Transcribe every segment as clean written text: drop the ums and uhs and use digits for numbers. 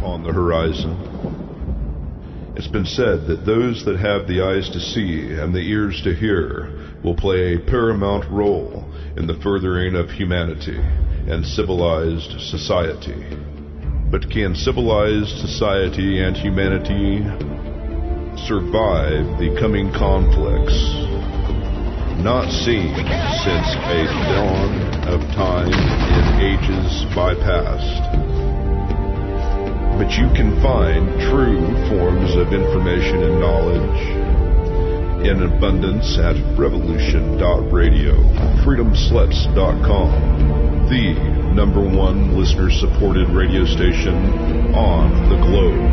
on the horizon. It's been said that those that have the eyes to see and the ears to hear will play a paramount role in the furthering of humanity and civilized society. But can civilized society and humanity survive the coming conflicts not seen since a dawn of time in ages bypast? But you can find true forms of information and knowledge in abundance at revolution.radio, freedomsluts.com, the #1 listener-supported radio station on the globe.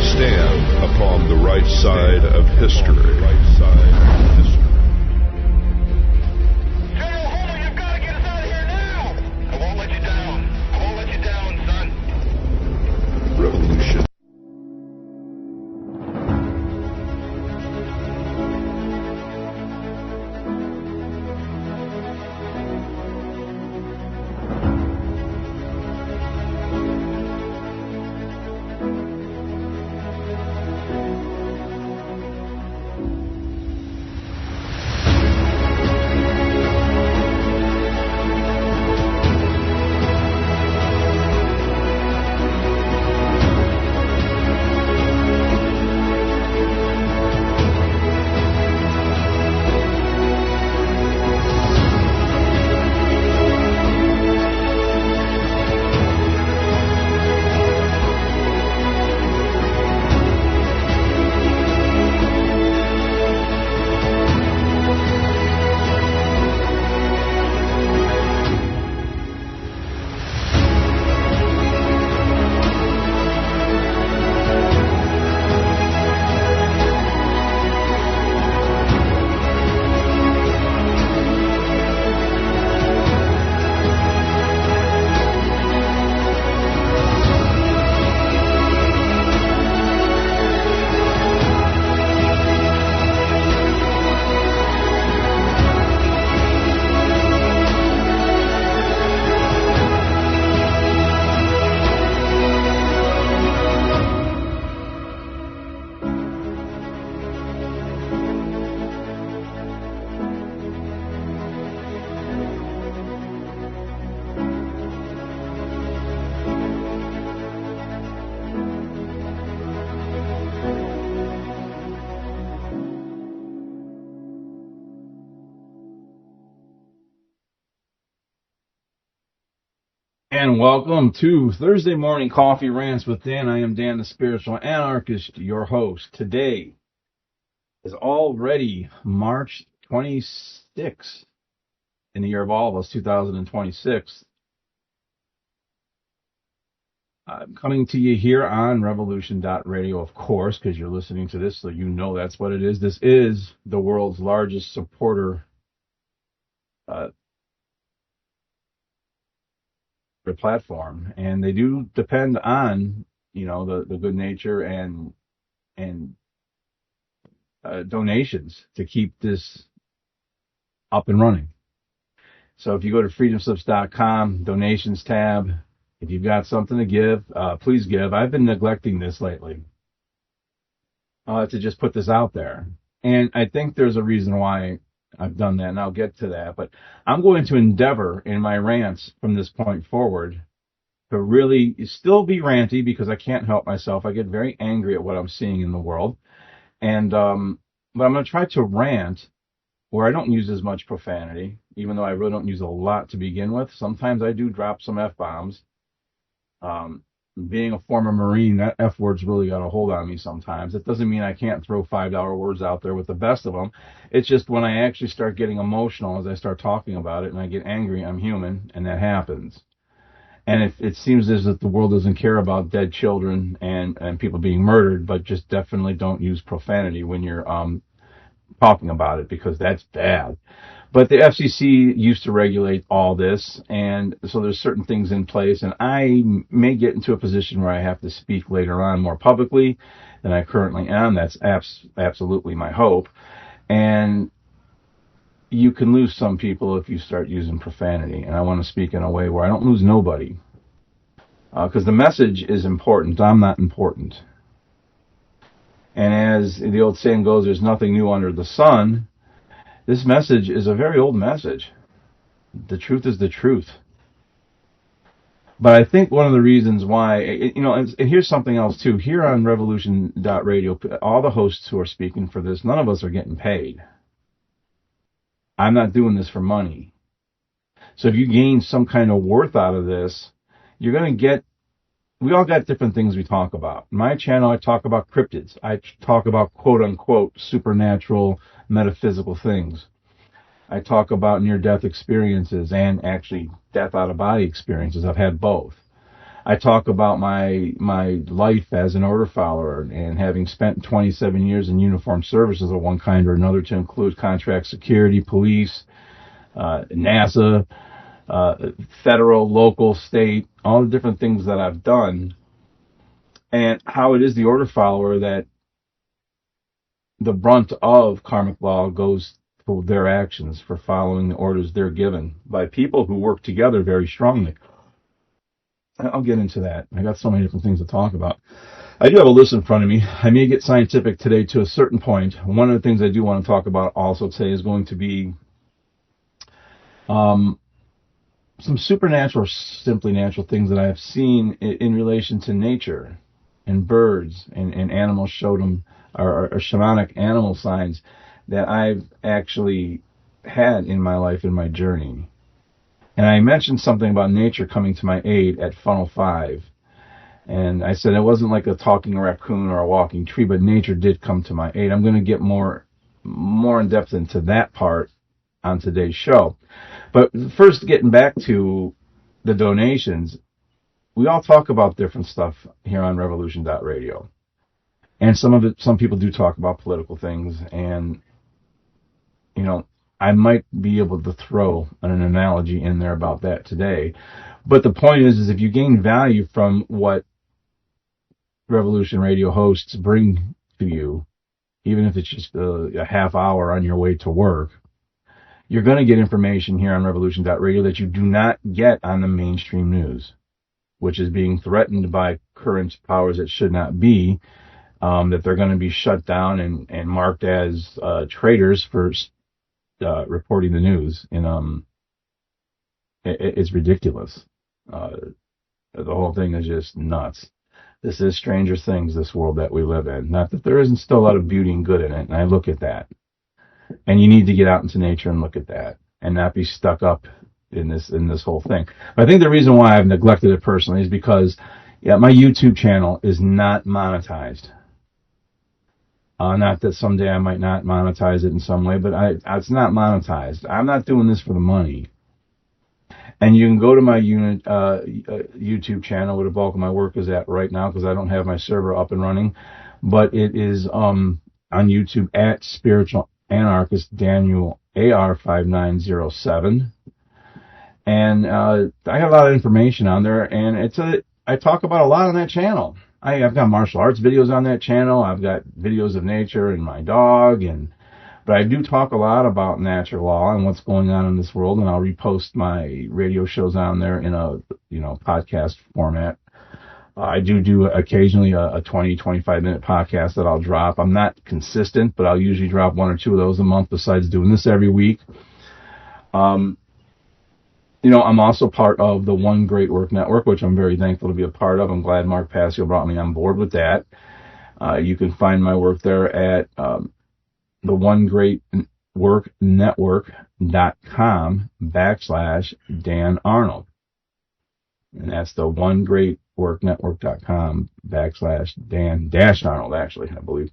Stand upon the right side of history. Revolution. And welcome to Thursday Morning Coffee Rants with Dan. I am Dan the Spiritual Anarchist, your host. Today is already March 26th in the year of all of us, 2026. I'm coming to you here on revolution.radio, of course, because you're listening to this, so you know that's what it is. This is the world's largest supporter platform, and they do depend on the good nature and donations to keep this up and running. So if you go to freedomslips.com donations tab, if you've got something to give, please give. I've been neglecting this lately to just put this out there, and I think there's a reason why I've done that, and I'll get to that. But I'm going to endeavor in my rants from this point forward to really still be ranty, because I can't help myself. I get very angry at what I'm seeing in the world. And but I'm going to try to rant where I don't use as much profanity, even though I really don't use a lot to begin with. Sometimes I do drop some F-bombs. Being a former Marine, that F word's really got a hold on me sometimes. It doesn't mean I can't throw $5 words out there with the best of them. It's just when I actually start getting emotional as I start talking about it and I get angry, I'm human, and that happens. And it seems as if the world doesn't care about dead children and people being murdered, but just definitely don't use profanity when you're talking about it, because that's bad. But the FCC used to regulate all this, and so there's certain things in place, and I may get into a position where I have to speak later on more publicly than I currently am. That's absolutely my hope. And you can lose some people if you start using profanity, and I want to speak in a way where I don't lose nobody. because the message is important. I'm not important. And as the old saying goes, there's nothing new under the sun. This message is a very old message. The truth is the truth. But I think one of the reasons why, and here's something else too. Here on Revolution.radio, all the hosts who are speaking for this, none of us are getting paid. I'm not doing this for money. So if you gain some kind of worth out of this, you're going to get, we all got different things we talk about. My channel, I talk about cryptids. I talk about quote unquote supernatural metaphysical things. I talk about near-death experiences and actually death out-of-body experiences. I've had both. I talk about my life as an order follower and having spent 27 years in uniformed services of one kind or another, to include contract security, police, NASA, federal, local, state, all the different things that I've done, and how it is the order follower that the brunt of karmic law goes for their actions, for following the orders they're given by people who work together very strongly. I'll get into that. I got so many different things to talk about. I do have a list in front of me. I may get scientific today to a certain point. One of the things I do want to talk about also today is going to be some supernatural, simply natural things that I have seen in relation to nature and birds and animals showed them, or shamanic animal signs that I've actually had in my life, in my journey. And I mentioned something about nature coming to my aid at Funnel 5. And I said it wasn't like a talking raccoon or a walking tree, but nature did come to my aid. I'm going to get more in depth into that part on today's show. But first, getting back to the donations, we all talk about different stuff here on Revolution.radio. And some people do talk about political things, and I might be able to throw an analogy in there about that today. But the point is if you gain value from what Revolution Radio hosts bring to you, even if it's just a half hour on your way to work, you're going to get information here on Revolution.radio that you do not get on the mainstream news, which is being threatened by current powers that should not be, that they're going to be shut down and marked as traitors for reporting the news. And it's ridiculous. The whole thing is just nuts. This is Stranger Things, this world that we live in. Not that there isn't still a lot of beauty and good in it, and I look at that. And you need to get out into nature and look at that, and not be stuck up in this whole thing. But I think the reason why I've neglected it personally is because, my YouTube channel is not monetized. Not that someday I might not monetize it in some way, but it's not monetized. I'm not doing this for the money. And you can go to my YouTube channel where the bulk of my work is at right now, because I don't have my server up and running. But it is on YouTube at Spiritual Anarchist Daniel AR5907. And I got a lot of information on there, and I talk about a lot on that channel. I've got martial arts videos on that channel. I've got videos of nature and my dog, but I do talk a lot about natural law and what's going on in this world, and I'll repost my radio shows on there in a podcast format. I do occasionally a 20, 25-minute podcast that I'll drop. I'm not consistent, but I'll usually drop one or two of those a month besides doing this every week. I'm also part of the One Great Work Network, which I'm very thankful to be a part of. I'm glad Mark Passio brought me on board with that. You can find my work there at the onegreatworknetwork.com/Dan Arnold. And that's the onegreatworknetwork.com/Dan-Arnold, actually, I believe.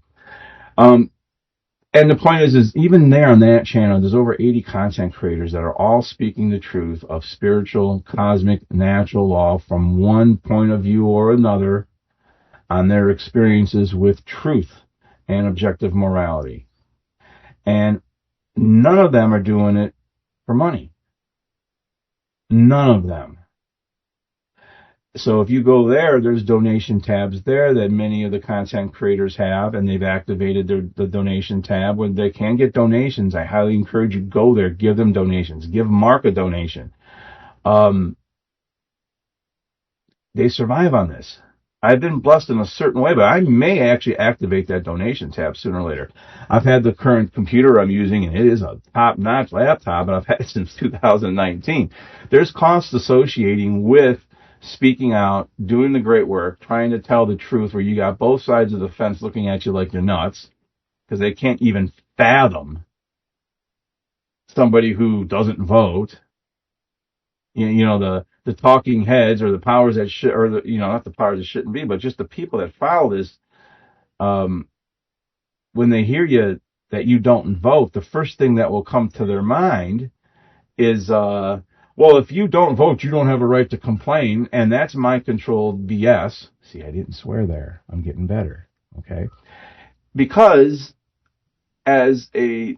And the point is even there on that channel, there's over 80 content creators that are all speaking the truth of spiritual, cosmic, natural law from one point of view or another on their experiences with truth and objective morality. And none of them are doing it for money. None of them. So if you go there, there's donation tabs there that many of the content creators have, and they've activated the donation tab where they can get donations. I highly encourage you to go there, give them donations, give Mark a donation. they survive on this. I've been blessed in a certain way, but I may actually activate that donation tab sooner or later. I've had the current computer I'm using, and it is a top-notch laptop, and I've had it since 2019. There's costs associating with speaking out, doing the great work, trying to tell the truth where you got both sides of the fence looking at you like you're nuts, because they can't even fathom somebody who doesn't vote. You know, the talking heads or the powers that should, or the, not the powers that shouldn't be, but just the people that follow this, when they hear that you don't vote, the first thing that will come to their mind is, well, if you don't vote, you don't have a right to complain, and that's mind-controlled BS. See, I didn't swear there. I'm getting better, okay? Because as a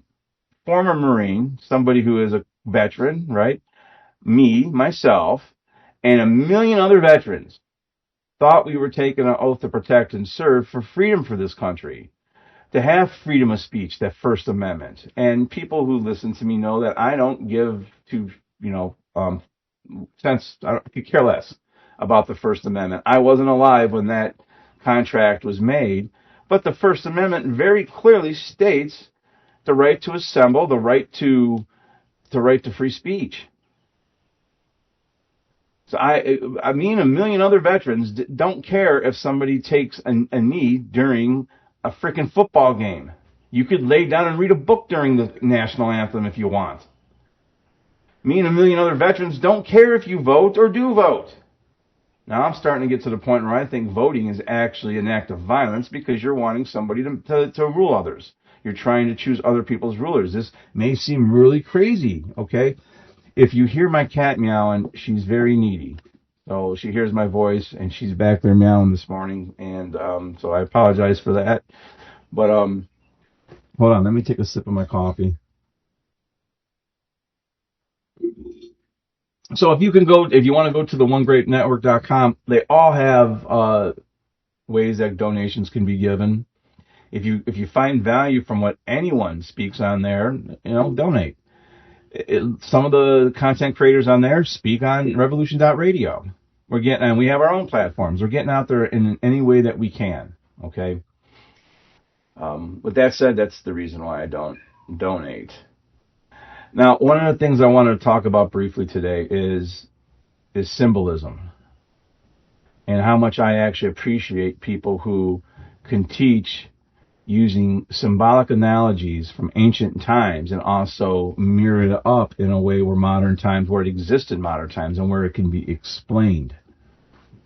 former Marine, somebody who is a veteran, right? Me, myself, and a million other veterans thought we were taking an oath to protect and serve for freedom for this country, to have freedom of speech, that First Amendment. And people who listen to me know that I don't give to, sense, I could care less about the First Amendment. I wasn't alive when that contract was made, but the First Amendment very clearly states the right to assemble, the right to free speech. So me and a million other veterans don't care if somebody takes a knee during a freaking football game. You could lay down and read a book during the national anthem if you want. Me and a million other veterans don't care if you vote or do vote. Now I'm starting to get to the point where I think voting is actually an act of violence because you're wanting somebody to rule others. You're trying to choose other people's rulers. This may seem really crazy, okay? If you hear my cat meowing, she's very needy. So she hears my voice, and she's back there meowing this morning, and so I apologize for that. But hold on, let me take a sip of my coffee. So if you want to go to the onegreatnetwork.com, they all have ways that donations can be given. If you find value from what anyone speaks on there, donate. Some of the content creators on there speak on Revolution.radio. We have our own platforms. We're getting out there in any way that we can. Okay. With that said, that's the reason why I don't donate. Now, one of the things I wanted to talk about briefly today is symbolism, and how much I actually appreciate people who can teach using symbolic analogies from ancient times and also mirror it up in a way where it exists in modern times and where it can be explained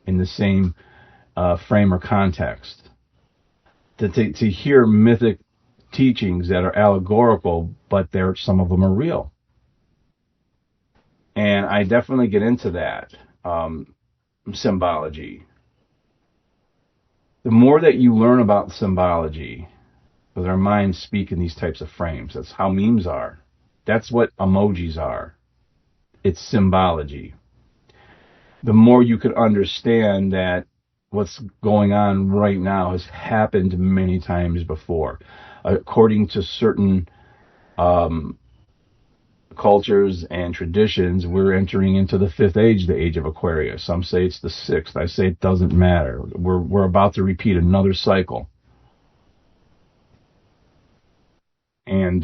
in the same frame or context. To hear mythic teachings that are allegorical, but some of them are real. And I definitely get into that symbology. The more that you learn about symbology, because our minds speak in these types of frames. That's how memes are. That's what emojis are. It's symbology. The more you could understand that what's going on right now has happened many times before. According to certain cultures and traditions, we're entering into the fifth age, the age of Aquarius. Some say it's the sixth. I say it doesn't matter. We're about to repeat another cycle. And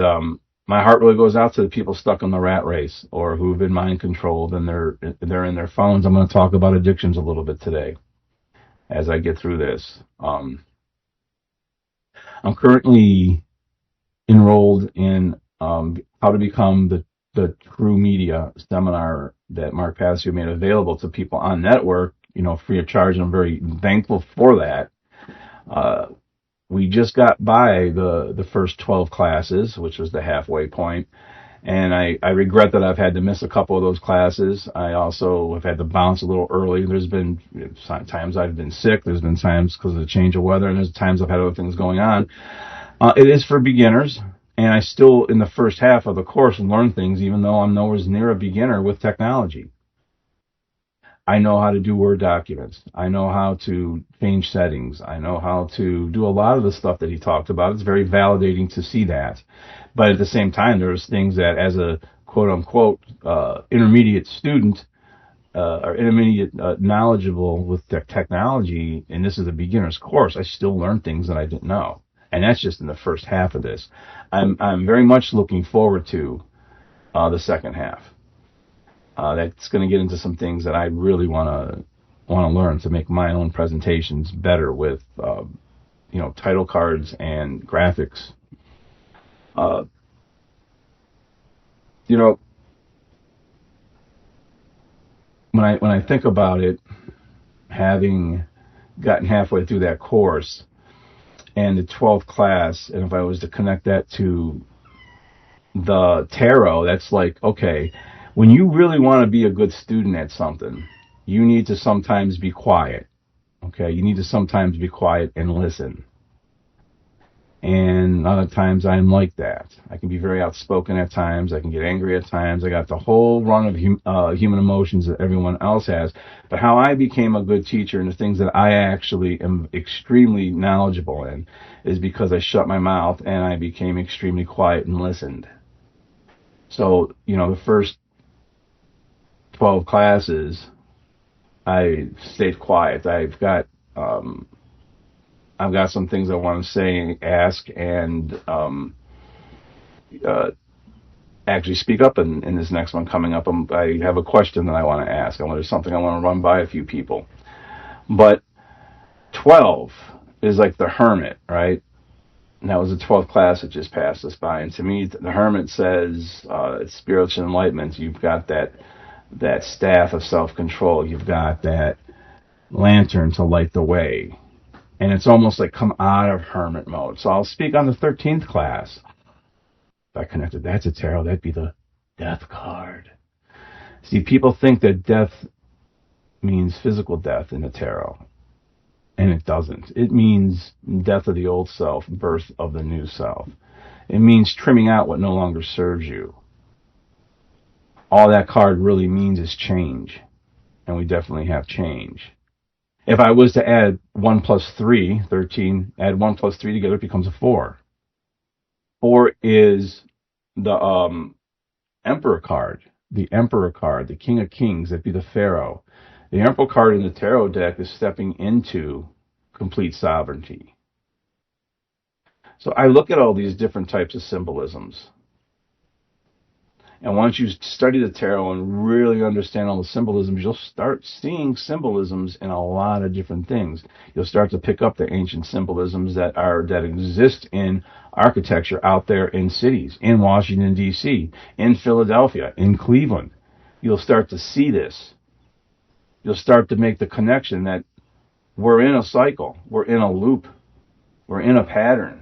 my heart really goes out to the people stuck in the rat race or who've been mind controlled and they're in their phones. I'm going to talk about addictions a little bit today as I get through this. I'm currently enrolled in how to become the True Media seminar that Mark Passio made available to people on network, free of charge. And I'm very thankful for that. We just got by the first 12 classes, which was the halfway point. And I regret that I've had to miss a couple of those classes. I also have had to bounce a little early. There's been times I've been sick. There's been times because of the change of weather, and there's times I've had other things going on. It is for beginners, and I still, in the first half of the course, learn things, even though I'm nowhere near a beginner with technology. I know how to do Word documents. I know how to change settings. I know how to do a lot of the stuff that he talked about. It's very validating to see that. But at the same time, there's things that as a quote-unquote intermediate student, or intermediate knowledgeable with technology, and this is a beginner's course, I still learn things that I didn't know. And that's just in the first half of this. I'm very much looking forward to the second half. That's going to get into some things that I really want to learn to make my own presentations better with, title cards and graphics. When I think about it, having gotten halfway through that course and the 12th class, and if I was to connect that to the tarot, that's like, okay, when you really want to be a good student at something, you need to sometimes be quiet. Okay, you need to sometimes be quiet and listen. And other times I'm like that. I can be very outspoken at times. I can get angry at times. I got the whole run of human emotions that everyone else has. But how I became a good teacher and the things that I actually am extremely knowledgeable in is because I shut my mouth and I became extremely quiet and listened. So, the first 12 classes, I stayed quiet. I've got some things I want to say, ask, and actually speak up in this next one coming up. I have a question that I want to ask. There's something I want to run by a few people. But 12 is like the Hermit, right? And that was the 12th class that just passed us by. And to me, the Hermit says it's spiritual enlightenment. You've got that staff of self-control. You've got that lantern to light the way. And it's almost like come out of hermit mode. So I'll speak on the 13th class. If I connected that to tarot, that'd be the death card. See, people think that death means physical death in the tarot. And it doesn't. It means death of the old self, birth of the new self. It means trimming out what no longer serves you. All that card really means is change. And we definitely have change. If I was to add 1 plus 3, 13, add 1 plus 3 together, it becomes a 4. 4 is the Emperor card, the King of Kings, that'd be the Pharaoh. The Emperor card in the tarot deck is stepping into complete sovereignty. So I look at all these different types of symbolisms. And once you study the tarot and really understand all the symbolisms, you'll start seeing symbolisms in a lot of different things. You'll start to pick up the ancient symbolisms that exist in architecture out there in cities, in Washington, D.C., in Philadelphia, in Cleveland. You'll start to see this. You'll start to make the connection that we're in a cycle, we're in a loop, we're in a pattern.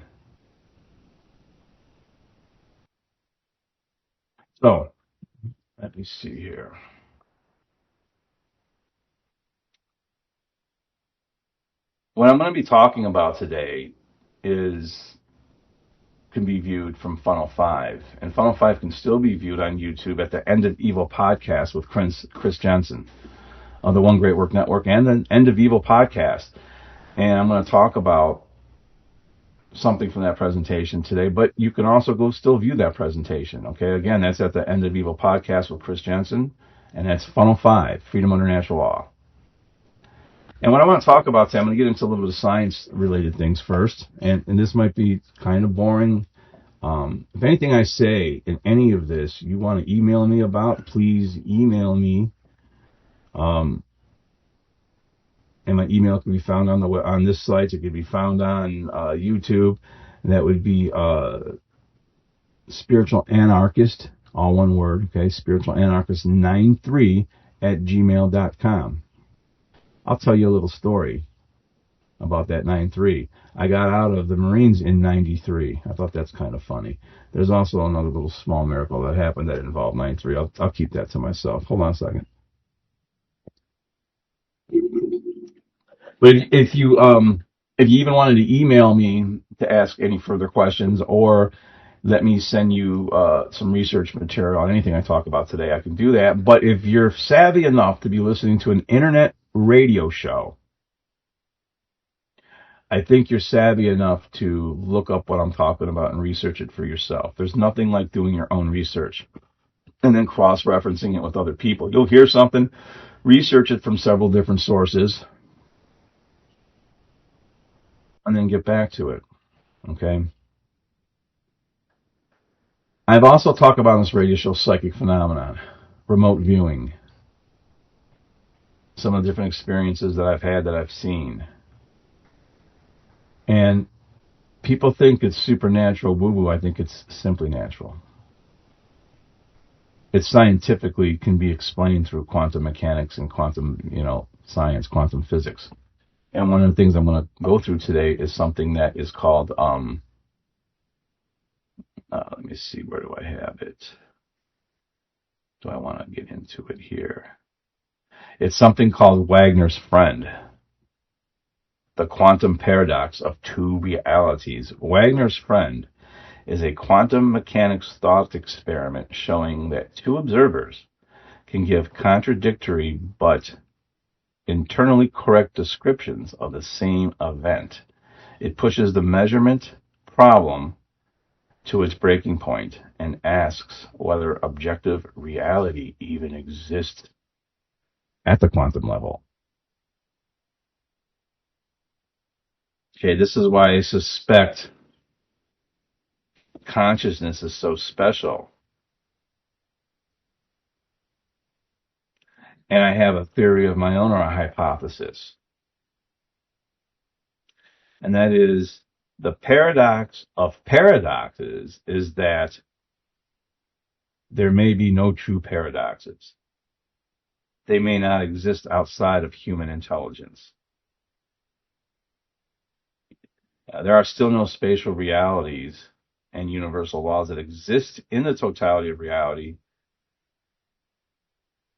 So, let me see here. What I'm going to be talking about today can be viewed from Funnel 5. And Funnel 5 can still be viewed on YouTube at the End of Evil podcast with Chris Jensen of the One Great Work Network and the End of Evil podcast. And I'm going to talk about something from that presentation today, but you can also go still view that presentation. Okay, again, that's at the End of Evil podcast with Chris Jensen, and that's Funnel 5, Freedom Under Natural Law. And what I want to talk about today, I'm going to get into a little bit of science-related things first, and this might be kind of boring. If anything I say in any of this you want to email me about, please email me. And my email can be found on this site. It can be found on YouTube. And that would be Spiritual Anarchist, all one word, okay? Spiritual Anarchist 93 at gmail.com. I'll tell you a little story about that 93. I got out of the Marines in 93. I thought that's kind of funny. There's also another little small miracle that happened that involved 93. I'll keep that to myself. Hold on a second. But if you even wanted to email me to ask any further questions or let me send you some research material on anything I talk about today, I can do that. But if you're savvy enough to be listening to an internet radio show, I think you're savvy enough to look up what I'm talking about and research it for yourself. There's nothing like doing your own research. and then cross-referencing it with other people. You'll hear something, research it from several different sources, and then get back to it. Okay? I've also talked about on this radio show psychic phenomenon, remote viewing, some of the different experiences that I've had that I've seen. And people think it's supernatural woo-woo. I think it's simply natural. It scientifically can be explained through quantum mechanics and quantum, science, quantum physics. And one of the things I'm going to go through today is something that is called, let me see, where do I have it? Do I want to get into it here? It's something called Wagner's Friend, the quantum paradox of two realities. Wagner's Friend is a quantum mechanics thought experiment showing that two observers can give contradictory but internally correct descriptions of the same event. It pushes the measurement problem to its breaking point and asks whether objective reality even exists at the quantum level. Okay, this is why I suspect consciousness is so special. And I have a theory of my own, or a hypothesis. And that is, the paradox of paradoxes is that there may be no true paradoxes. They may not exist outside of human intelligence. There are still no spatial realities and universal laws that exist in the totality of reality.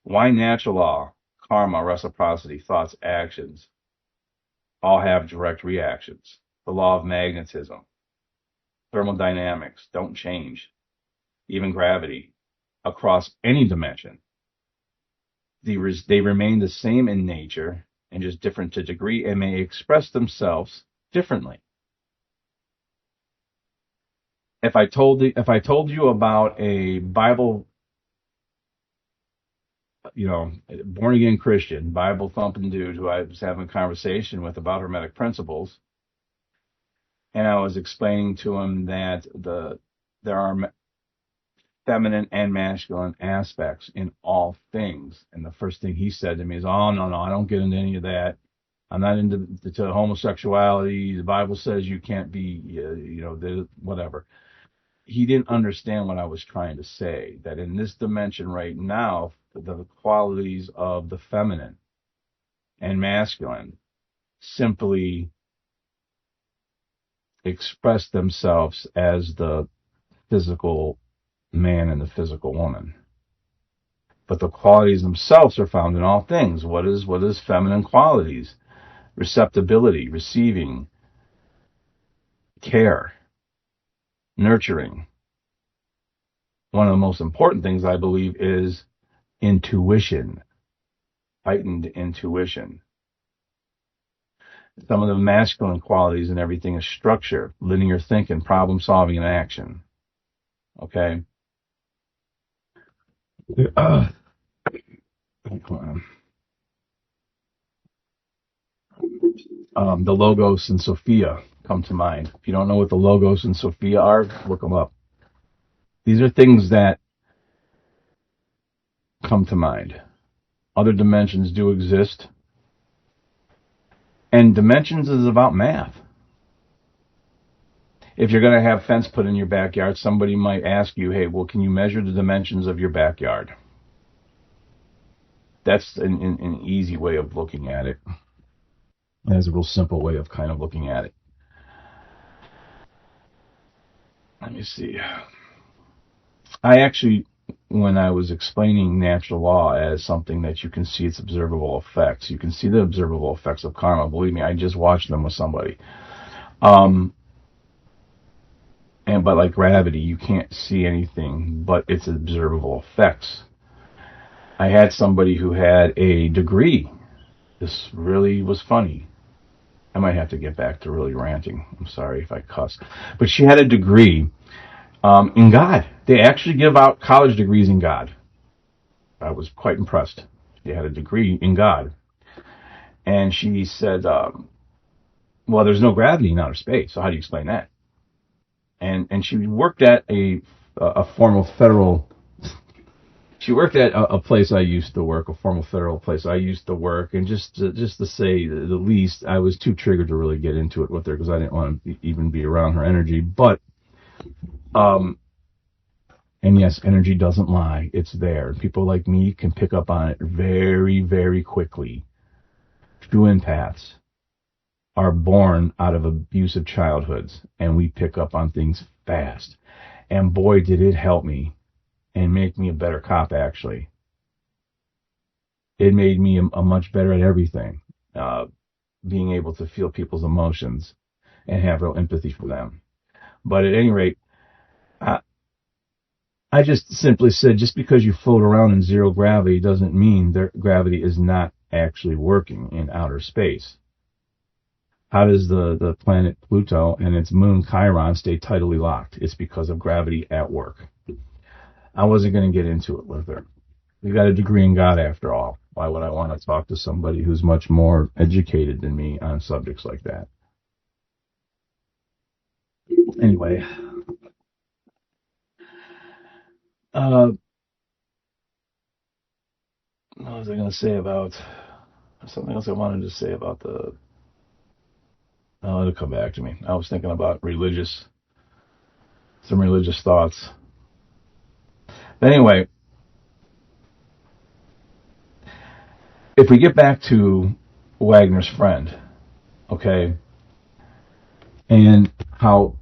Why natural law, karma, reciprocity, thoughts, actions all have direct reactions? The law of magnetism, thermodynamics don't change, even gravity, across any dimension. They remain the same in nature and just different to degree, and may express themselves differently. If I told you about a Bible, born again Christian, Bible thumping dude who I was having a conversation with about Hermetic principles, and I was explaining to him that there are feminine and masculine aspects in all things, and the first thing he said to me is, "Oh, no, I don't get into any of that. I'm not into homosexuality. The Bible says you can't be, whatever." He didn't understand what I was trying to say, that in this dimension right now, the qualities of the feminine and masculine simply express themselves as the physical man and the physical woman. But the qualities themselves are found in all things. What is feminine qualities? Receptibility, receiving, care, nurturing. One of the most important things, I believe, is intuition, heightened intuition. Some of the masculine qualities and everything is structure, linear thinking, problem solving, and action. Okay? The Logos and Sophia come to mind. If you don't know what the Logos and Sophia are, look them up. These are things that come to mind. Other dimensions do exist. And dimensions is about math. If you're going to have fence put in your backyard, somebody might ask you, hey, well, can you measure the dimensions of your backyard? That's an easy way of looking at it. That's a real simple way of kind of looking at it. Let me see. I actually, when I was explaining natural law as something that you can see its observable effects, you can see the observable effects of karma. Believe me, I just watched them with somebody. But like gravity, you can't see anything but its observable effects. I had somebody who had a degree. This really was funny. I might have to get back to really ranting. I'm sorry if I cuss. But she had a degree In God. They actually give out college degrees in God. I was quite impressed. She had a degree in God. And she said, well, there's no gravity in outer space, so how do you explain that? And she worked at a formal federal. She worked at a place I used to work, a formal federal place I used to work, and just to say the least, I was too triggered to really get into it with her because I didn't want to even be around her energy. But, and yes, energy doesn't lie; it's there. People like me can pick up on it very, very quickly. True empaths are born out of abusive childhoods, and we pick up on things fast. And boy, did it help me and make me a better cop, actually. It made me a much better at everything, being able to feel people's emotions and have real empathy for them. But at any rate, I just simply said, just because you float around in zero gravity doesn't mean that gravity is not actually working in outer space. How does the planet Pluto and its moon Chiron stay tidally locked? It's because of gravity at work. I wasn't going to get into it with her. We got a degree in God after all. Why would I want to talk to somebody who's much more educated than me on subjects like that? Anyway, what was I going to say about something else I wanted to say about the... Oh, it'll come back to me. I was thinking about some religious thoughts. But anyway, if we get back to Wagner's friend, okay, and how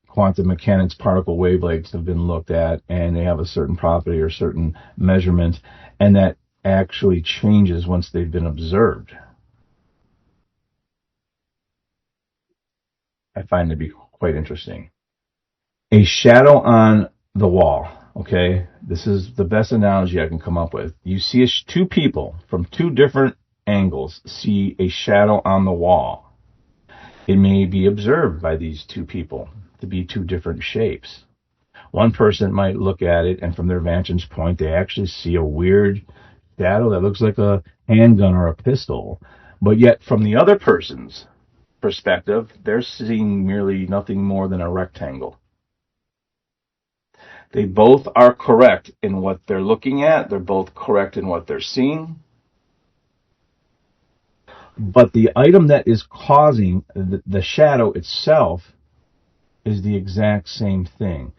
quantum mechanics particle wavelengths have been looked at, and they have a certain property or certain measurement, and that actually changes once they've been observed. I find it to be quite interesting. A shadow on the wall, okay? This is the best analogy I can come up with. You see two people from two different angles see a shadow on the wall. It may be observed by these two people to be two different shapes. One person might look at it, and from their vantage point, they actually see a weird shadow that looks like a handgun or a pistol. But yet, from the other person's perspective, they're seeing merely nothing more than a rectangle. They both are correct in what they're looking at. They're both correct in what they're seeing. But the item that is causing the shadow itself is the exact same thing.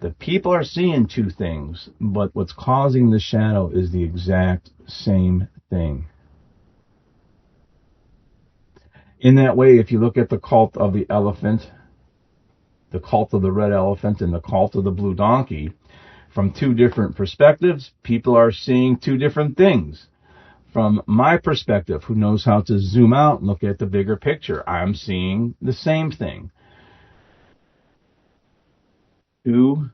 The people are seeing two things, but what's causing the shadow is the exact same thing. In that way, if you look at the cult of the elephant, the cult of the red elephant, and the cult of the blue donkey, from two different perspectives, people are seeing two different things. From my perspective, who knows how to zoom out and look at the bigger picture, I'm seeing the same thing. Two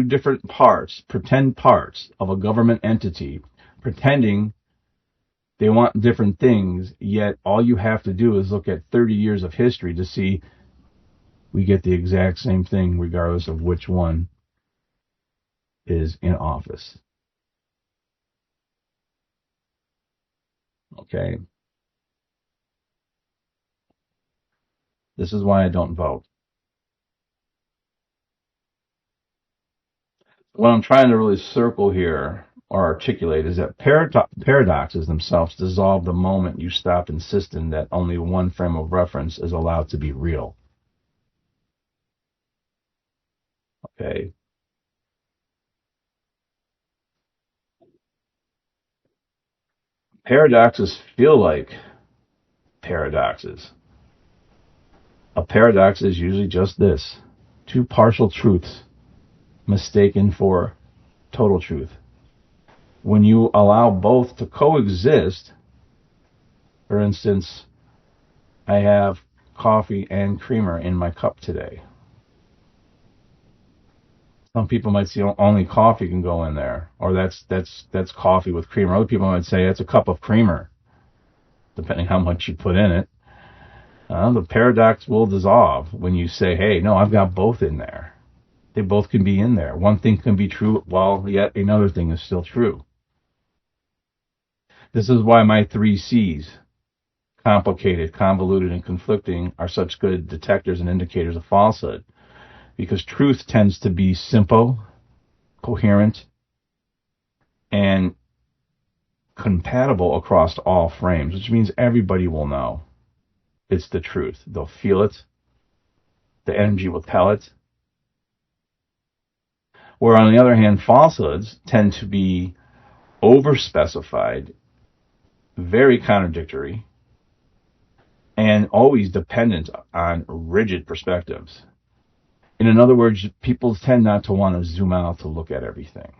different parts, pretend parts of a government entity, pretending they want different things, yet all you have to do is look at 30 years of history to see we get the exact same thing regardless of which one is in office. Okay? This is why I don't vote. What I'm trying to really circle here or articulate is that paradoxes themselves dissolve the moment you stop insisting that only one frame of reference is allowed to be real. Okay? Paradoxes feel like paradoxes. A paradox is usually just this: two partial truths mistaken for total truth. When you allow both to coexist, for instance, I have coffee and creamer in my cup today. Some people might say only coffee can go in there, or that's coffee with creamer. Other people might say it's a cup of creamer, depending how much you put in it. The paradox will dissolve when you say, hey, no, I've got both in there. They both can be in there. One thing can be true while yet another thing is still true. This is why my 3 C's, complicated, convoluted, and conflicting, are such good detectors and indicators of falsehood. Because truth tends to be simple, coherent, and compatible across all frames, which means everybody will know it's the truth. They'll feel it. The energy will tell it. Where, on the other hand, falsehoods tend to be overspecified, very contradictory, and always dependent on rigid perspectives. In other words, people tend not to want to zoom out to look at everything.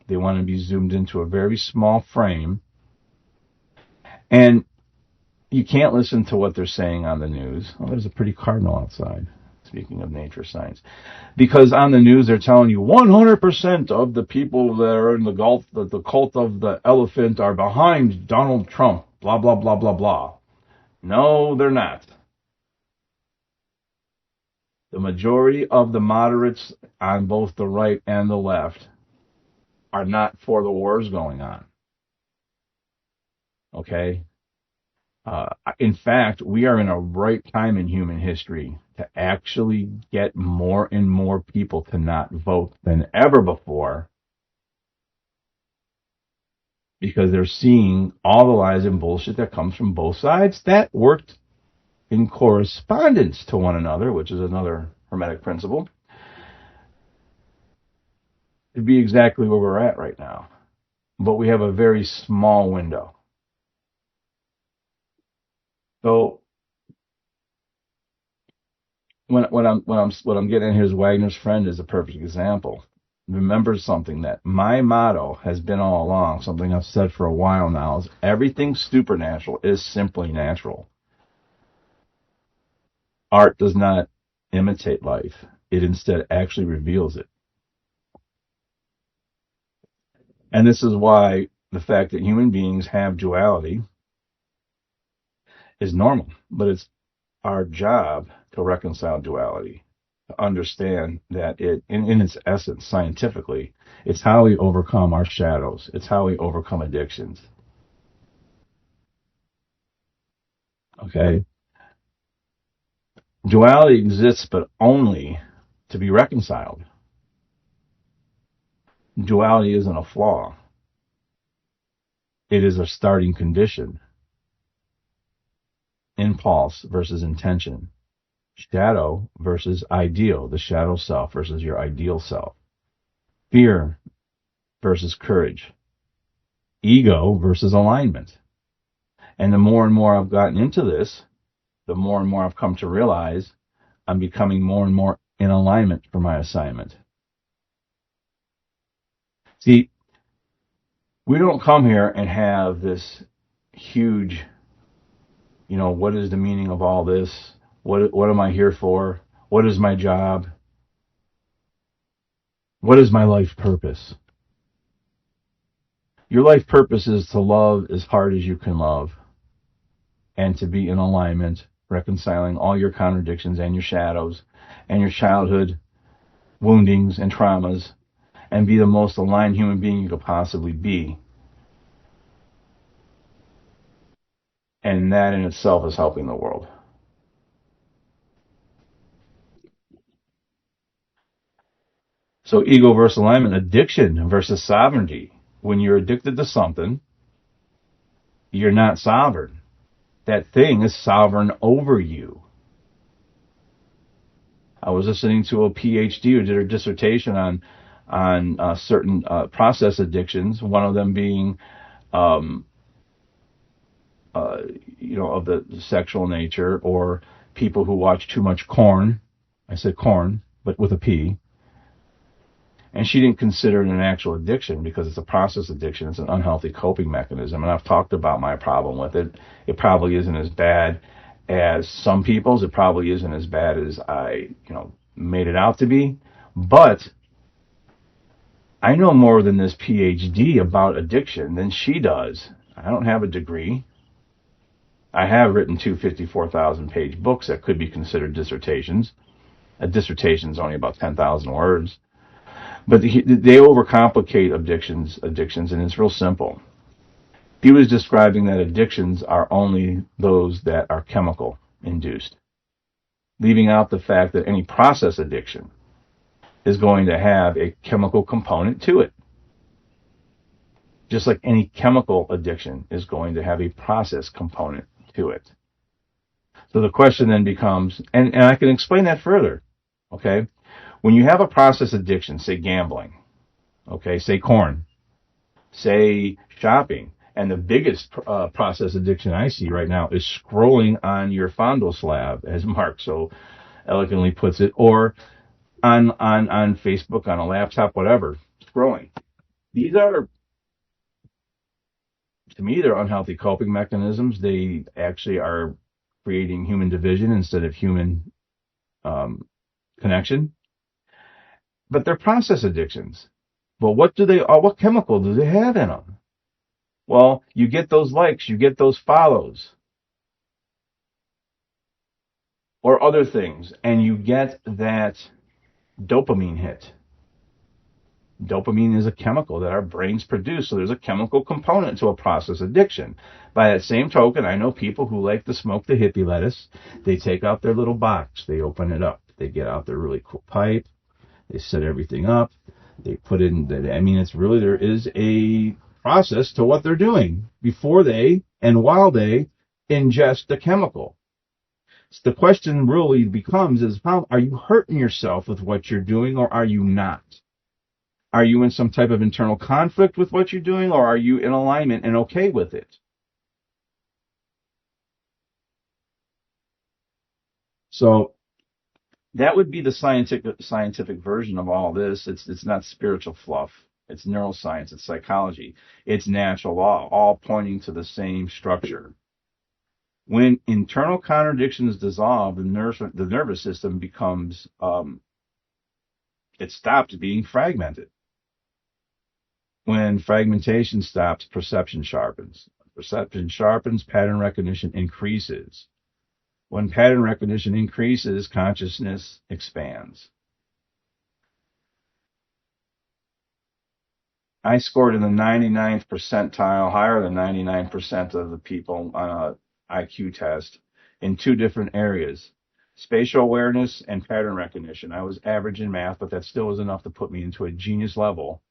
They want to be zoomed into a very small frame. And you can't listen to what they're saying on the news. Oh, there's a pretty cardinal outside, speaking of nature science. Because on the news, they're telling you 100% of the people that are in the cult of the elephant are behind Donald Trump, blah, blah, blah, blah, blah. No, they're not. The majority of the moderates on both the right and the left are not for the wars going on. Okay? In fact, we are in a right time in human history to actually get more and more people to not vote than ever before, because they're seeing all the lies and bullshit that comes from both sides that worked in correspondence to one another, which is another Hermetic principle, to be exactly where we're at right now. But we have a very small window. So what I'm getting at here is Wagner's friend is a perfect example. Remember something that my motto has been all along, something I've said for a while now, is everything supernatural is simply natural. Art does not imitate life. It instead actually reveals it. And this is why the fact that human beings have duality is normal, but it's our job to reconcile duality, to understand that it, in its essence, scientifically, it's how we overcome our shadows. It's how we overcome addictions. Okay? Duality exists, but only to be reconciled. Duality isn't a flaw. It is a starting condition. Impulse versus intention. Shadow versus ideal. The shadow self versus your ideal self. Fear versus courage. Ego versus alignment. And the more and more I've gotten into this, the more and more I've come to realize I'm becoming more and more in alignment for my assignment. See, we don't come here and have this huge, what is the meaning of all this? What am I here for? What is my job? What is my life purpose? Your life purpose is to love as hard as you can love and to be in alignment, reconciling all your contradictions and your shadows and your childhood woundings and traumas, and be the most aligned human being you could possibly be. And that in itself is helping the world. So ego versus alignment, addiction versus sovereignty. When you're addicted to something, you're not sovereign. That thing is sovereign over you. I was listening to a PhD who did her dissertation on certain process addictions, one of them being of the sexual nature, or people who watch too much corn. I said corn, but with a P. And she didn't consider it an actual addiction because it's a process addiction. It's an unhealthy coping mechanism. And I've talked about my problem with it. It probably isn't as bad as some people's. It probably isn't as bad as I, made it out to be. But I know more than this PhD about addiction than she does. I don't have a degree. I have written two 54,000-page books that could be considered dissertations. A dissertation is only about 10,000 words. But they overcomplicate addictions, and it's real simple. He was describing that addictions are only those that are chemical induced, leaving out the fact that any process addiction is going to have a chemical component to it. Just like any chemical addiction is going to have a process component to it. So the question then becomes, and I can explain that further, okay? When you have a process addiction, say gambling, okay, say corn, say shopping, and the biggest process addiction I see right now is scrolling on your Fondo slab, as Mark so eloquently puts it, or on Facebook, on a laptop, whatever, scrolling. These are, to me, they're unhealthy coping mechanisms. They actually are creating human division instead of human connection. But they're process addictions. But what chemical do they have in them? Well, you get those likes, you get those follows, or other things, and you get that dopamine hit. Dopamine is a chemical that our brains produce, so there's a chemical component to a process addiction. By that same token, I know people who like to smoke the hippie lettuce. They take out their little box, they open it up, they get out their really cool pipe, they set everything up, they put in, there is a process to what they're doing before they and while they ingest the chemical. So the question really becomes is, how are you hurting yourself with what you're doing, or are you not? Are you in some type of internal conflict with what you're doing, or are you in alignment and okay with it? So that would be the scientific version of all this. It's not spiritual fluff. It's neuroscience. It's psychology. It's natural law, all pointing to the same structure. When internal contradictions dissolve, the nervous system becomes, it stops being fragmented. When fragmentation stops, perception sharpens. Perception sharpens, pattern recognition increases. When pattern recognition increases, consciousness expands. I scored in the 99th percentile, higher than 99% of the people on an IQ test in two different areas, spatial awareness and pattern recognition. I was average in math, but that still was enough to put me into a genius level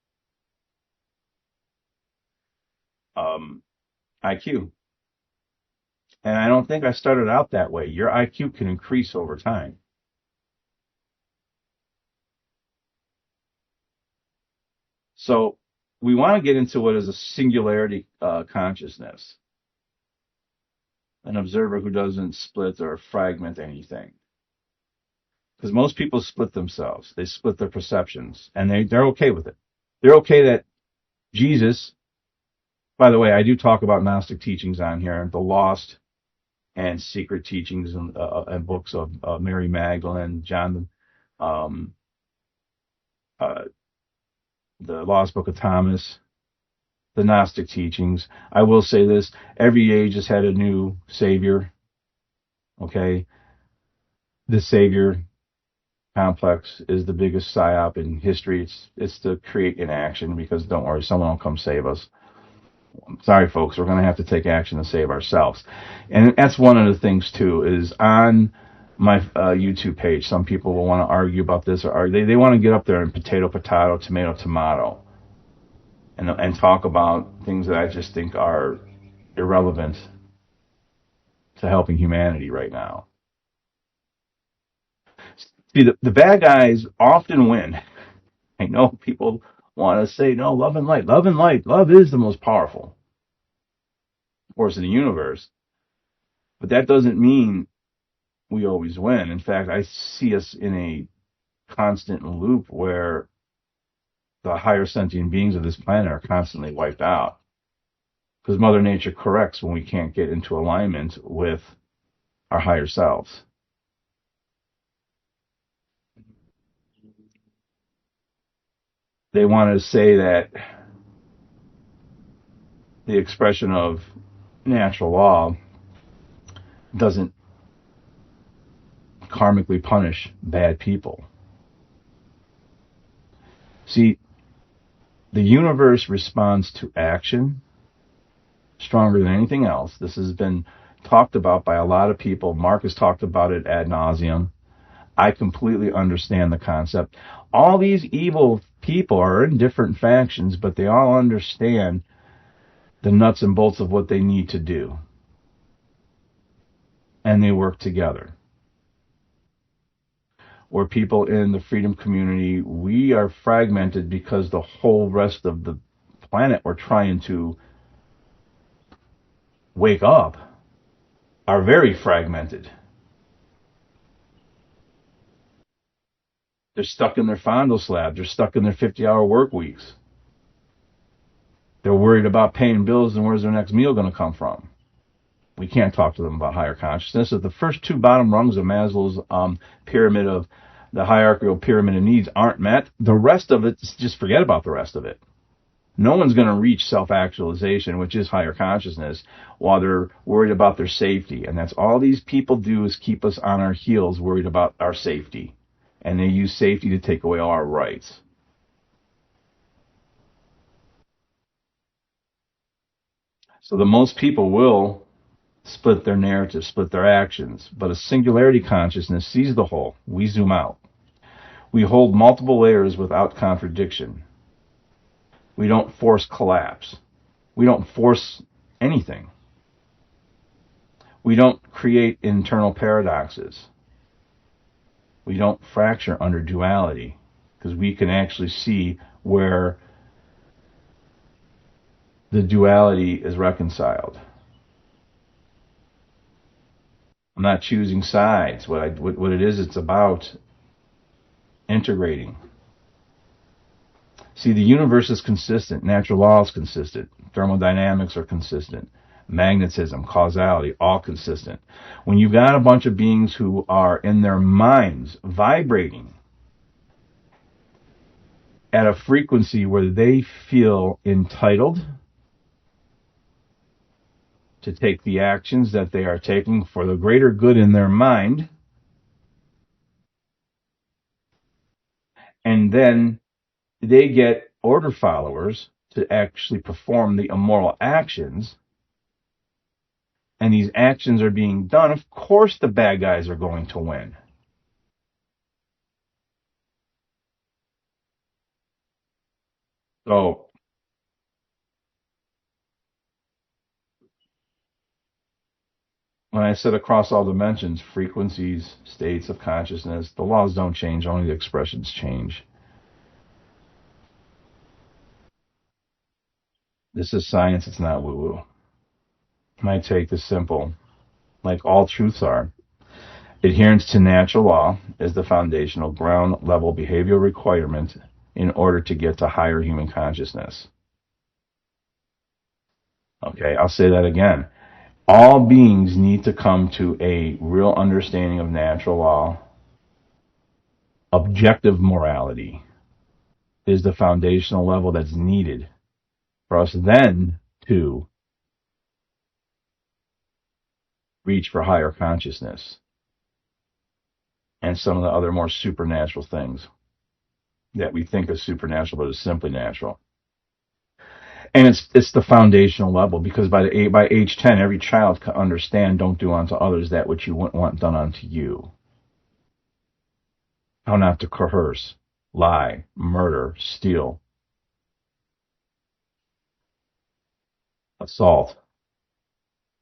IQ. And I don't think I started out that way. Your IQ can increase over time. So we want to get into what is a singularity consciousness, an observer who doesn't split or fragment anything. Because most people split themselves. They split their perceptions, and they're okay with it. They're okay that Jesus, by the way, I do talk about Gnostic teachings on here, the lost and secret teachings and books of Mary Magdalene, John, the Lost Book of Thomas, the Gnostic teachings. I will say this, every age has had a new savior, okay? The savior complex is the biggest psyop in history. It's to create inaction, because don't worry, someone will come save us. Sorry, folks, we're going to have to take action to save ourselves. And that's one of the things, too, is on my YouTube page, some people will want to argue about this, or they want to get up there and potato, tomato, and talk about things that I just think are irrelevant to helping humanity right now. See, the bad guys often win. I know people want to say, no, love and light. Love and light. Love is the most powerful force in the universe. But that doesn't mean we always win. In fact, I see us in a constant loop where the higher sentient beings of this planet are constantly wiped out. Because Mother Nature corrects when we can't get into alignment with our higher selves. They want to say that the expression of natural law doesn't karmically punish bad people. See, the universe responds to action stronger than anything else. This has been talked about by a lot of people. Mark has talked about it ad nauseum. I completely understand the concept. All these evil people are in different factions, but they all understand the nuts and bolts of what they need to do. And they work together. Where people in the freedom community, we are fragmented because the whole rest of the planet we're trying to wake up are very fragmented. They're stuck in their Fondo slab. They're stuck in their 50-hour work weeks. They're worried about paying bills and where's their next meal going to come from. We can't talk to them about higher consciousness. If the first two bottom rungs of Maslow's pyramid of the hierarchical pyramid of needs aren't met, the rest of it, just forget about the rest of it. No one's going to reach self-actualization, which is higher consciousness, while they're worried about their safety. And that's all these people do is keep us on our heels, worried about our safety. And they use safety to take away all our rights. So the most people will split their narrative, split their actions. But a singularity consciousness sees the whole. We zoom out. We hold multiple layers without contradiction. We don't force collapse. We don't force anything. We don't create internal paradoxes. We don't fracture under duality, because we can actually see where the duality is reconciled. I'm not choosing sides. What it is, it's about integrating. See, the universe is consistent. Natural law is consistent. Thermodynamics are consistent. Magnetism, causality, all consistent. When you've got a bunch of beings who are in their minds vibrating at a frequency where they feel entitled to take the actions that they are taking for the greater good in their mind, and then they get order followers to actually perform the immoral actions, and these actions are being done, of course the bad guys are going to win. So, when I said across all dimensions, frequencies, states of consciousness, the laws don't change, only the expressions change. This is science, it's not woo-woo. My take is simple. Like all truths are, adherence to natural law is the foundational ground level behavioral requirement in order to get to higher human consciousness. Okay, I'll say that again. All beings need to come to a real understanding of natural law. Objective morality is the foundational level that's needed for us then to reach for higher consciousness and some of the other more supernatural things that we think is supernatural but is simply natural. And it's the foundational level, because by age 10, every child can understand, don't do unto others that which you wouldn't want done unto you. How not to coerce, lie, murder, steal, assault,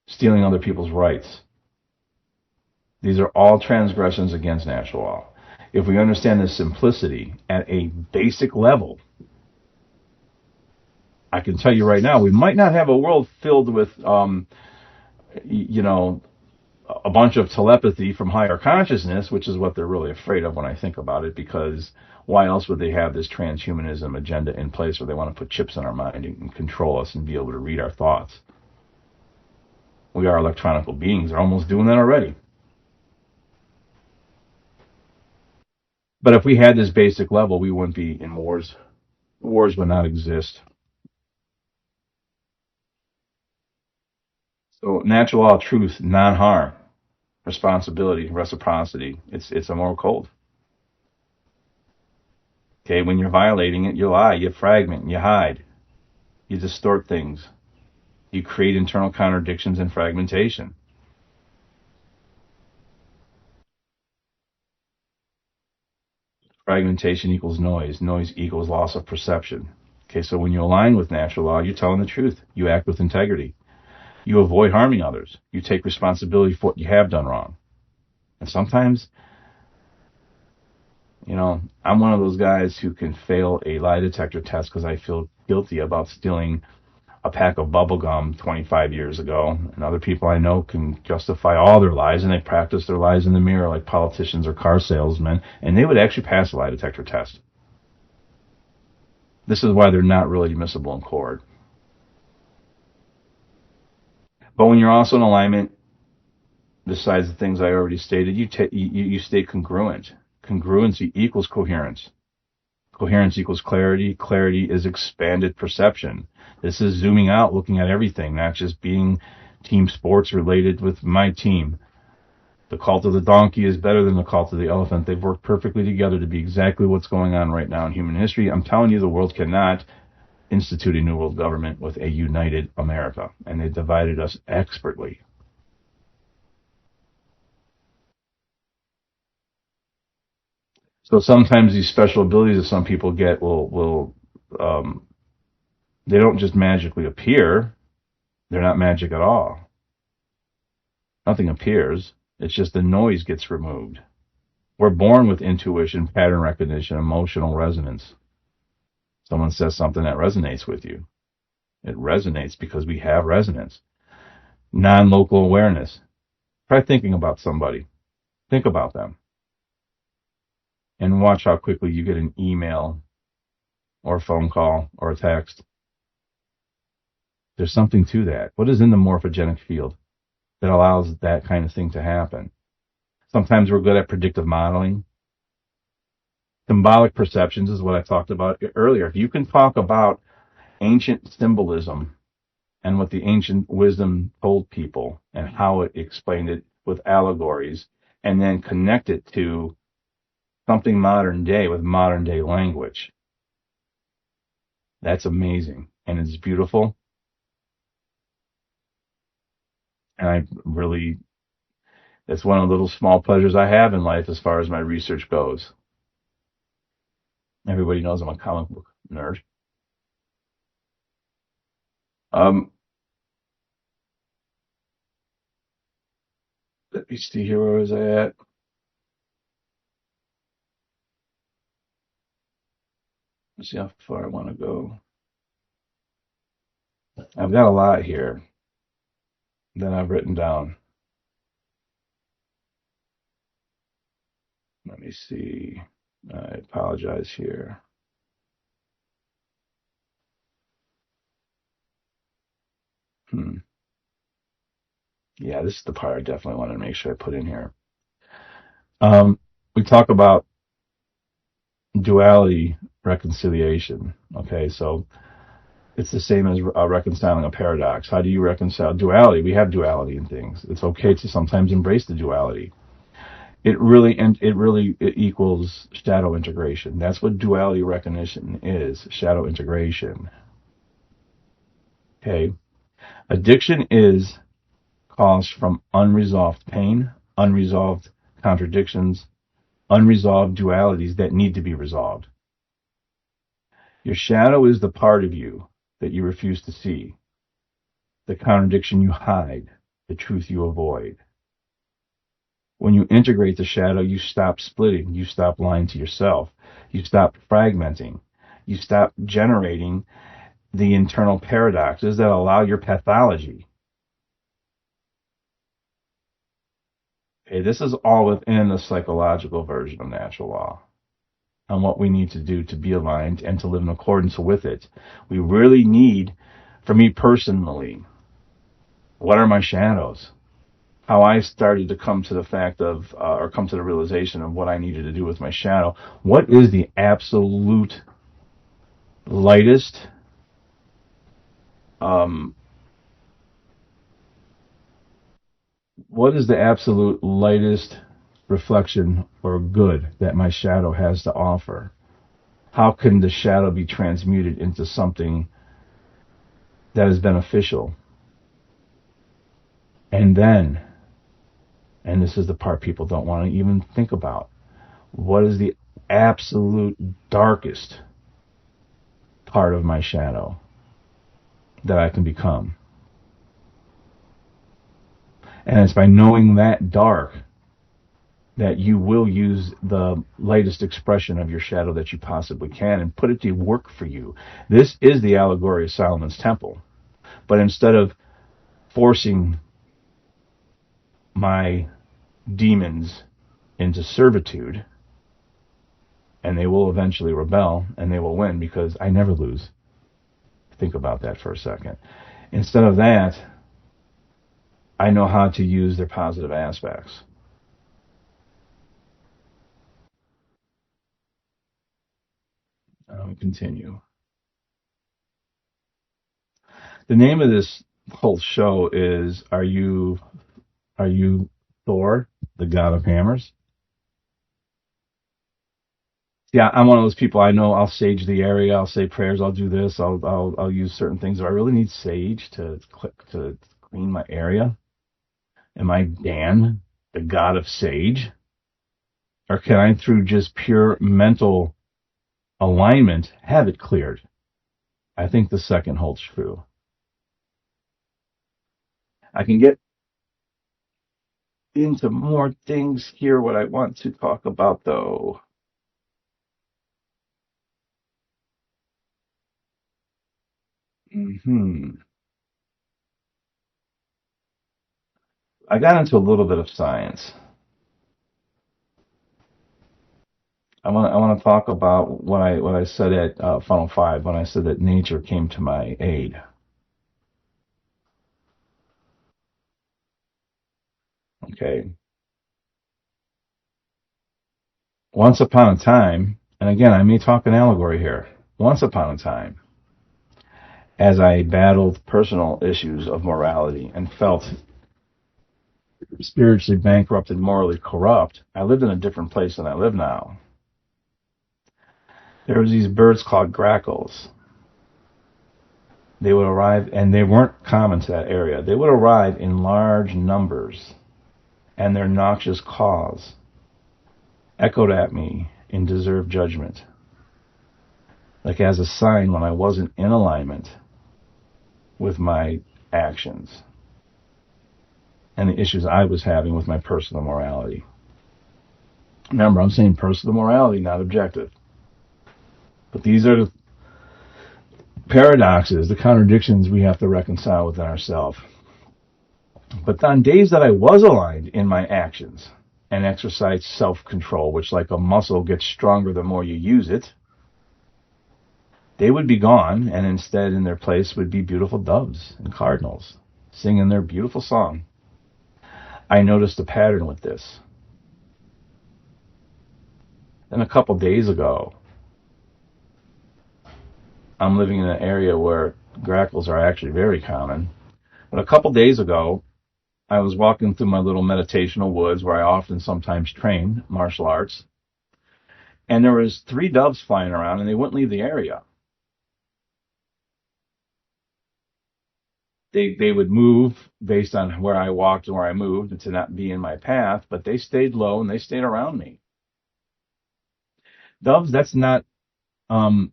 stealing other people's rights. These are all transgressions against natural law. If we understand this simplicity at a basic level, I can tell you right now, we might not have a world filled with, a bunch of telepathy from higher consciousness, which is what they're really afraid of when I think about it, because why else would they have this transhumanism agenda in place where they want to put chips in our mind and control us and be able to read our thoughts? We are electronical beings. They're almost doing that already. But if we had this basic level, we wouldn't be in wars. Wars would not exist. So natural law, truth, non-harm. responsibility, reciprocity. It's a moral code. Okay, when you're violating it, you lie, you fragment, you hide, you distort things, you create internal contradictions and fragmentation. Fragmentation equals noise. Noise equals loss of perception. Okay, so when you align with natural law, you're telling the truth. You act with integrity. You avoid harming others. You take responsibility for what you have done wrong. And sometimes, I'm one of those guys who can fail a lie detector test because I feel guilty about stealing a pack of bubble gum 25 years ago. And other people I know can justify all their lies, and they practice their lies in the mirror like politicians or car salesmen, and they would actually pass a lie detector test. This is why they're not really admissible in court. But when you're also in alignment, besides the things I already stated, you stay congruent. Congruency equals coherence. Coherence equals clarity. Clarity is expanded perception. This is zooming out, looking at everything, not just being team sports related with my team. The cult of the donkey is better than the cult of the elephant. They've worked perfectly together to be exactly what's going on right now in human history. I'm telling you, the world cannot institute a new world government with a united America, and they divided us expertly. So sometimes these special abilities that some people get will they don't just magically appear. They're not magic at all. Nothing appears. It's just the noise gets removed. We're born with intuition, pattern recognition, emotional resonance. Someone says something that resonates with you. It resonates because we have resonance. Non-local awareness. Try thinking about somebody. Think about them. And watch how quickly you get an email or a phone call or a text. There's something to that. What is in the morphogenic field that allows that kind of thing to happen? Sometimes we're good at predictive modeling. Symbolic perceptions is what I talked about earlier. If you can talk about ancient symbolism and what the ancient wisdom told people and how it explained it with allegories, and then connect it to something modern day with modern day language, that's amazing. And it's beautiful. And it's one of the little small pleasures I have in life as far as my research goes. Everybody knows I'm a comic book nerd. Let me see here, where was I at? Let's see how far I want to go. I've got a lot here that I've written down. Let me see. I apologize here. Yeah, this is the part I definitely want to make sure I put in here. We talk about duality reconciliation. Okay, so it's the same as reconciling a paradox. How do you reconcile duality? We have duality in things. It's okay to sometimes embrace the duality. It equals shadow integration. That's what duality recognition is, shadow integration. Okay. Addiction is caused from unresolved pain, unresolved contradictions, unresolved dualities that need to be resolved. Your shadow is the part of you that you refuse to see, the contradiction you hide, the truth you avoid. When you integrate the shadow, you stop splitting, you stop lying to yourself, you stop fragmenting, you stop generating the internal paradoxes that allow your pathology. Okay, this is all within the psychological version of natural law and what we need to do to be aligned and to live in accordance with it. We really need, for me personally, what are my shadows? How I started to come to the fact of, or come to the realization of what I needed to do with my shadow. What is the absolute lightest, what is the absolute lightest reflection or good that my shadow has to offer? How can the shadow be transmuted into something that is beneficial? And then, and this is the part people don't want to even think about, what is the absolute darkest part of my shadow that I can become? And it's by knowing that dark that you will use the lightest expression of your shadow that you possibly can and put it to work for you. This is the allegory of Solomon's Temple. But instead of forcing my demons into servitude, and they will eventually rebel and they will win because I never lose. Think about that for a second. Instead of that, I know how to use their positive aspects. Continue. The name of this whole show is Are you Thor, the God of Hammers? Yeah, I'm one of those people. I know I'll sage the area, I'll say prayers, I'll do this, I'll use certain things. Do I really need sage to clean my area? Am I Dan, the God of Sage? Or can I, through just pure mental alignment, have it cleared? I think the second holds true. I can get into more things here. What I want to talk about, though, I got into a little bit of science. I want to talk about what I said at Funnel 5 when I said that nature came to my aid. Okay. Once upon a time, and again, I may talk an allegory here. Once upon a time, as I battled personal issues of morality and felt spiritually bankrupt and morally corrupt, I lived in a different place than I live now. There was these birds called grackles. They would arrive, and they weren't common to that area. They would arrive in large numbers, and their noxious caws echoed at me in deserved judgment, like as a sign when I wasn't in alignment with my actions and the issues I was having with my personal morality. Remember, I'm saying personal morality, not objective. But these are the paradoxes, the contradictions we have to reconcile within ourselves. But on days that I was aligned in my actions and exercised self-control, which like a muscle gets stronger the more you use it, they would be gone, and instead in their place would be beautiful doves and cardinals singing their beautiful song. I noticed a pattern with this. Then a couple days ago, I'm living in an area where grackles are actually very common. But a couple days ago, I was walking through my little meditational woods where I often sometimes train martial arts. And there was 3 doves flying around, and they wouldn't leave the area. They would move based on where I walked and where I moved and to not be in my path, but they stayed low and they stayed around me. Doves, that's not normal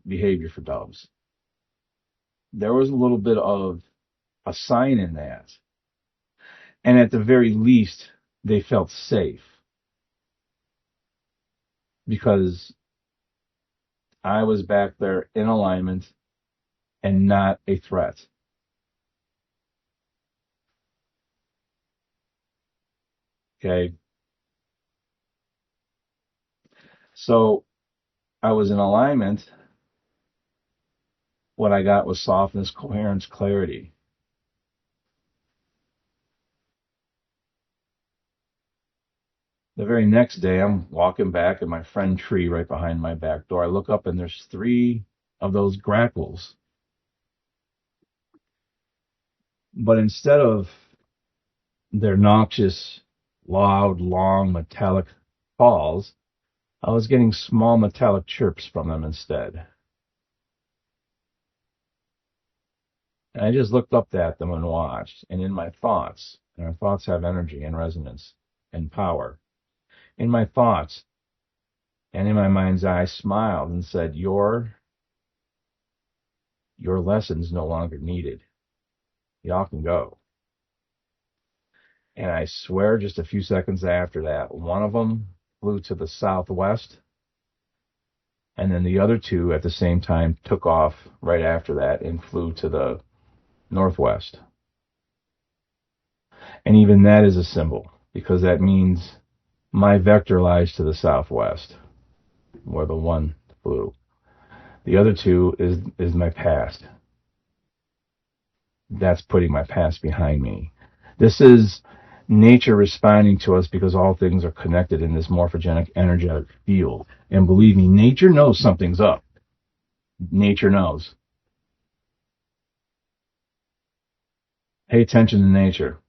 behavior for doves. There was a little bit of a sign in that. And at the very least, they felt safe. Because I was back there in alignment and not a threat. Okay? So I was in alignment. What I got was softness, coherence, clarity. The very next day, I'm walking back at my friend tree right behind my back door. I look up and there's 3 of those grackles. But instead of their noxious, loud, long, metallic calls, I was getting small metallic chirps from them instead. And I just looked up at them and watched, and in my thoughts, and our thoughts have energy and resonance and power, in my thoughts and in my mind's eye, smiled and said, your lesson's no longer needed. Y'all can go. And I swear just a few seconds after that, one of them flew to the southwest, and then the other two at the same time took off right after that and flew to the northwest. And even that is a symbol, because that means my vector lies to the southwest, where the one flew. The other two is my past. That's putting my past behind me. This is nature responding to us because all things are connected in this morphogenic energetic field. And believe me, nature knows something's up. Nature knows. Pay attention to nature.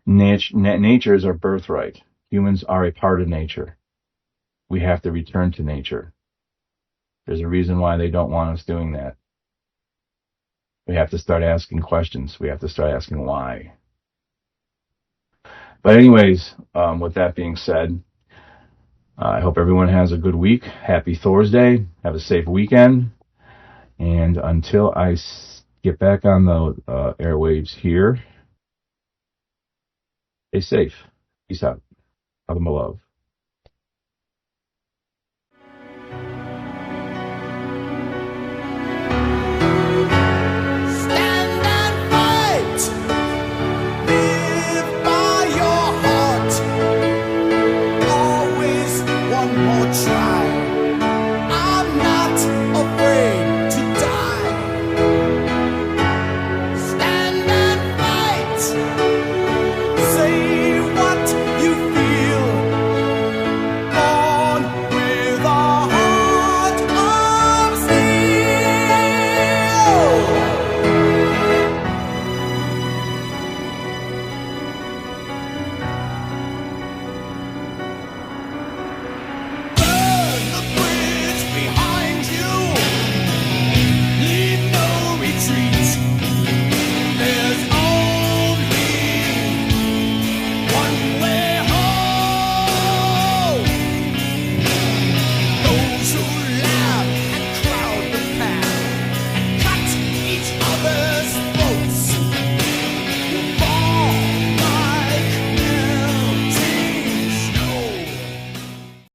Nature is our birthright. Humans are a part of nature. We have to return to nature. There's a reason why they don't want us doing that. We have to start asking questions. We have to start asking why. But anyways, with that being said, I hope everyone has a good week. Happy Thursday. Have a safe weekend. And until I get back on the airwaves here, stay safe. Peace out. Nothing but love.